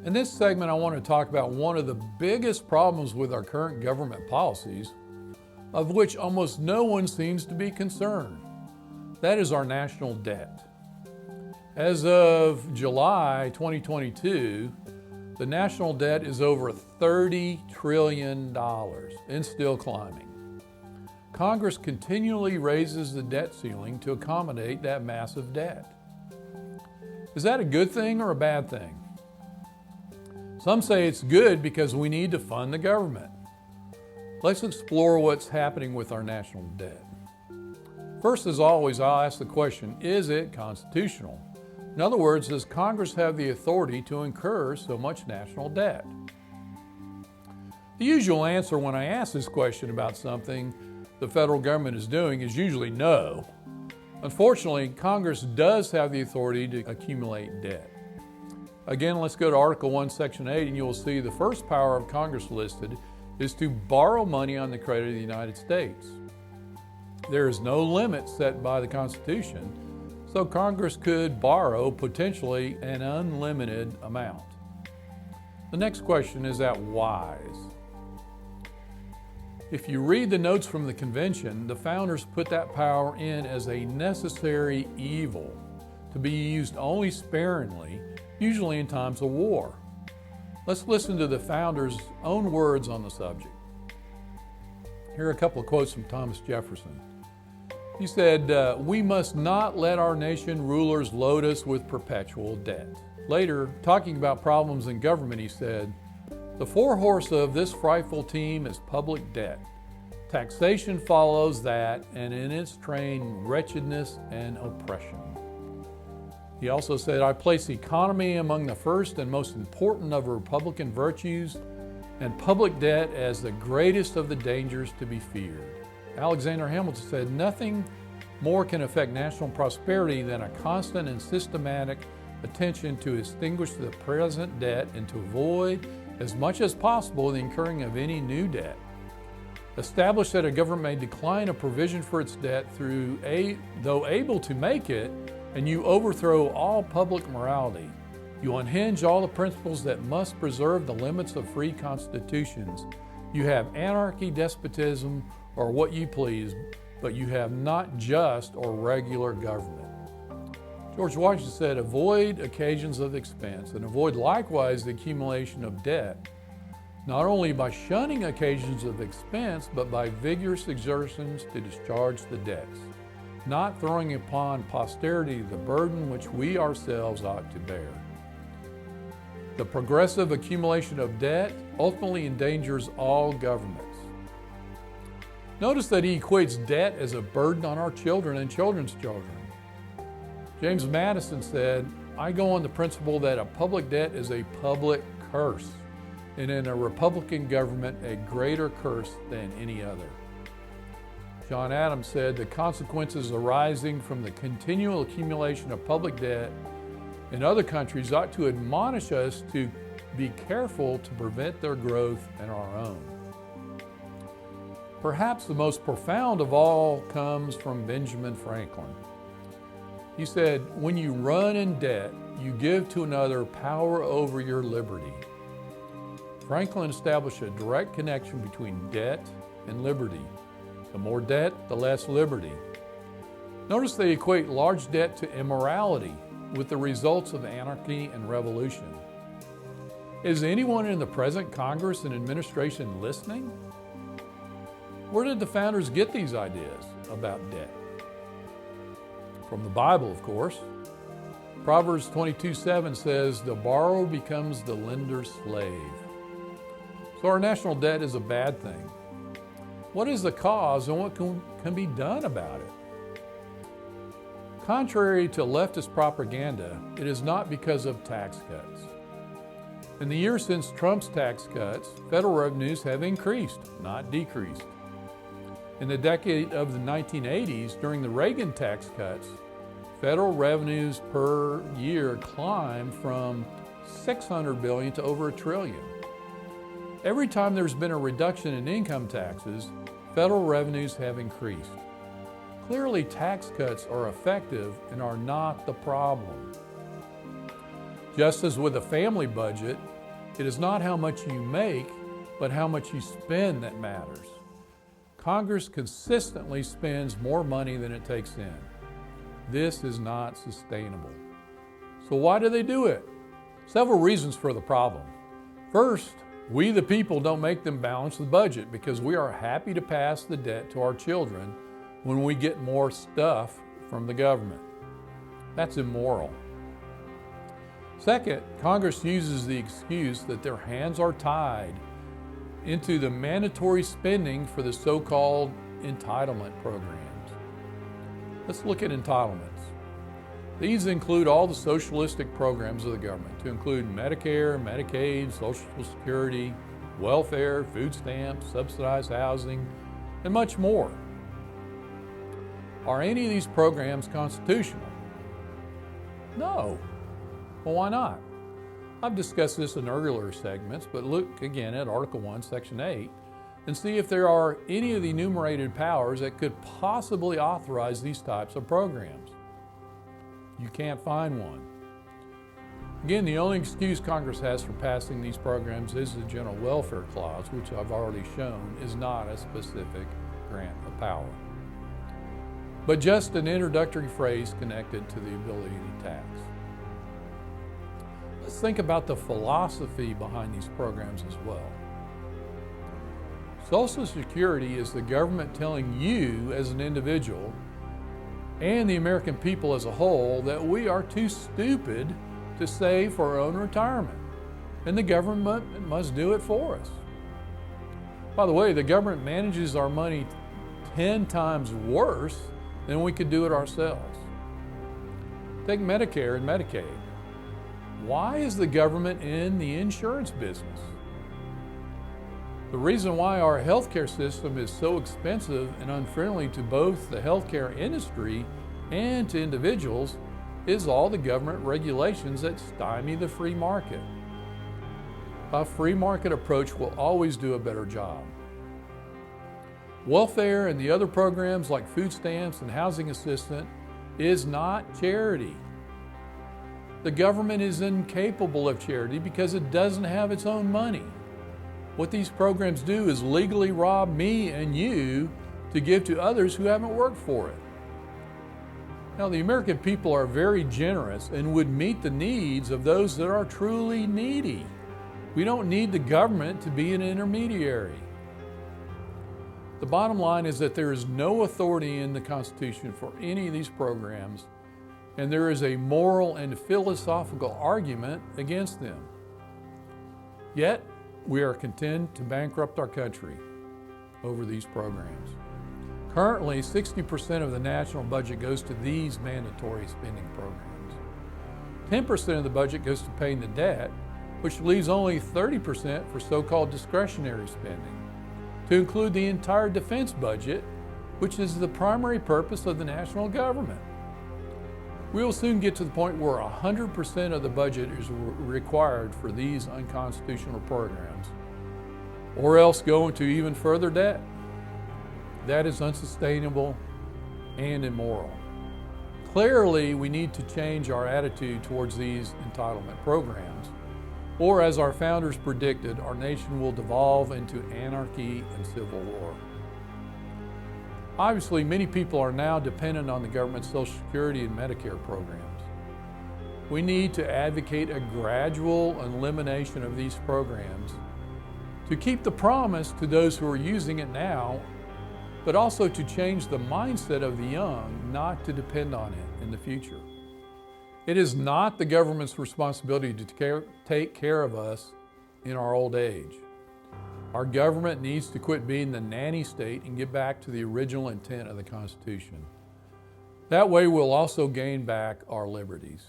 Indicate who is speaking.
Speaker 1: In this segment, I want to talk about one of the biggest problems with our current government policies, of which almost no one seems to be concerned. That is our national debt. As of July 2022, the national debt is over $30 trillion and still climbing. Congress continually raises the debt ceiling to accommodate that massive debt. Is that a good thing or a bad thing? Some say it's good because we need to fund the government. Let's explore what's happening with our national debt. First, as always, I'll ask the question, is it constitutional? In other words, does Congress have the authority to incur so much national debt? The usual answer when I ask this question about something the federal government is doing is usually no. Unfortunately, Congress does have the authority to accumulate debt. Again, let's go to Article 1, Section 8, and you will see the first power of Congress listed is to borrow money on the credit of the United States. There is no limit set by the Constitution, so Congress could borrow potentially an unlimited amount. The next question, is that wise? If you read the notes from the convention, the founders put that power in as a necessary evil to be used only sparingly, usually in times of war. Let's listen to the founders' own words on the subject. Here are a couple of quotes from Thomas Jefferson. He said, "We must not let our nation rulers load us with perpetual debt." Later, talking about problems in government, he said, "The forehorse of this frightful team is public debt. Taxation follows that, and in its train, wretchedness and oppression." He also said, "I place economy among the first and most important of Republican virtues, and public debt as the greatest of the dangers to be feared." Alexander Hamilton said, "Nothing more can affect national prosperity than a constant and systematic attention to extinguish the present debt and to avoid, as much as possible, the incurring of any new debt. Establish that a government may decline a provision for its debt though able to make it, and you overthrow all public morality. You unhinge all the principles that must preserve the limits of free constitutions. You have anarchy, despotism, or what you please, but you have not just or regular government." George Washington said, "Avoid occasions of expense, and avoid likewise the accumulation of debt, not only by shunning occasions of expense, but by vigorous exertions to discharge the debts, not throwing upon posterity the burden which we ourselves ought to bear." The progressive accumulation of debt ultimately endangers all governments. Notice that he equates debt as a burden on our children and children's children. James Madison said, "I go on the principle that a public debt is a public curse, and in a Republican government, a greater curse than any other." John Adams said, "The consequences arising from the continual accumulation of public debt in other countries ought to admonish us to be careful to prevent their growth in our own." Perhaps the most profound of all comes from Benjamin Franklin. He said, "When you run in debt, you give to another power over your liberty." Franklin established a direct connection between debt and liberty. The more debt, the less liberty. Notice they equate large debt to immorality, with the results of anarchy and revolution. Is anyone in the present Congress and administration listening? Where did the founders get these ideas about debt? From the Bible, of course. Proverbs 22:7 says, "The borrower becomes the lender's slave." So our national debt is a bad thing. What is the cause and what can be done about it? Contrary to leftist propaganda, it is not because of tax cuts. In the years since Trump's tax cuts, federal revenues have increased, not decreased. In the decade of the 1980s, during the Reagan tax cuts, federal revenues per year climbed from $600 billion to over $1 trillion. Every time there's been a reduction in income taxes, federal revenues have increased. Clearly, tax cuts are effective and are not the problem. Just as with a family budget, it is not how much you make, but how much you spend that matters. Congress consistently spends more money than it takes in. This is not sustainable. So why do they do it? Several reasons for the problem. First, we the people don't make them balance the budget because we are happy to pass the debt to our children when we get more stuff from the government. That's immoral. Second, Congress uses the excuse that their hands are tied into the mandatory spending for the so-called entitlement programs. Let's look at entitlements. These include all the socialistic programs of the government, to include Medicare, Medicaid, Social Security, welfare, food stamps, subsidized housing, and much more. Are any of these programs constitutional? No. Well, why not? I've discussed this in earlier segments, but look again at Article 1, Section 8, and see if there are any of the enumerated powers that could possibly authorize these types of programs. You can't find one. Again, the only excuse Congress has for passing these programs is the General Welfare Clause, which I've already shown is not a specific grant of power, but just an introductory phrase connected to the ability to tax. Let's think about the philosophy behind these programs as well. Social Security is the government telling you as an individual and the American people as a whole that we are too stupid to save for our own retirement, and the government must do it for us. By the way, the government manages our money 10 times worse than we could do it ourselves. Take Medicare and Medicaid. Why is the government in the insurance business? The reason why our healthcare system is so expensive and unfriendly to both the healthcare industry and to individuals is all the government regulations that stymie the free market. A free market approach will always do a better job. Welfare and the other programs like food stamps and housing assistance is not charity. The government is incapable of charity because it doesn't have its own money. What these programs do is legally rob me and you to give to others who haven't worked for it. Now, the American people are very generous and would meet the needs of those that are truly needy. We don't need the government to be an intermediary. The bottom line is that there is no authority in the Constitution for any of these programs, and there is a moral and philosophical argument against them. Yet, we are content to bankrupt our country over these programs. Currently, 60% of the national budget goes to these mandatory spending programs. 10% of the budget goes to paying the debt, which leaves only 30% for so-called discretionary spending, to include the entire defense budget, which is the primary purpose of the national government. We will soon get to the point where 100% of the budget is required for these unconstitutional programs, or else go into even further debt. That is unsustainable and immoral. Clearly, we need to change our attitude towards these entitlement programs, or as our founders predicted, our nation will devolve into anarchy and civil war. Obviously, many people are now dependent on the government's Social Security and Medicare programs. We need to advocate a gradual elimination of these programs to keep the promise to those who are using it now, but also to change the mindset of the young not to depend on it in the future. It is not the government's responsibility to take care of us in our old age. Our government needs to quit being the nanny state and get back to the original intent of the Constitution. That way we'll also gain back our liberties.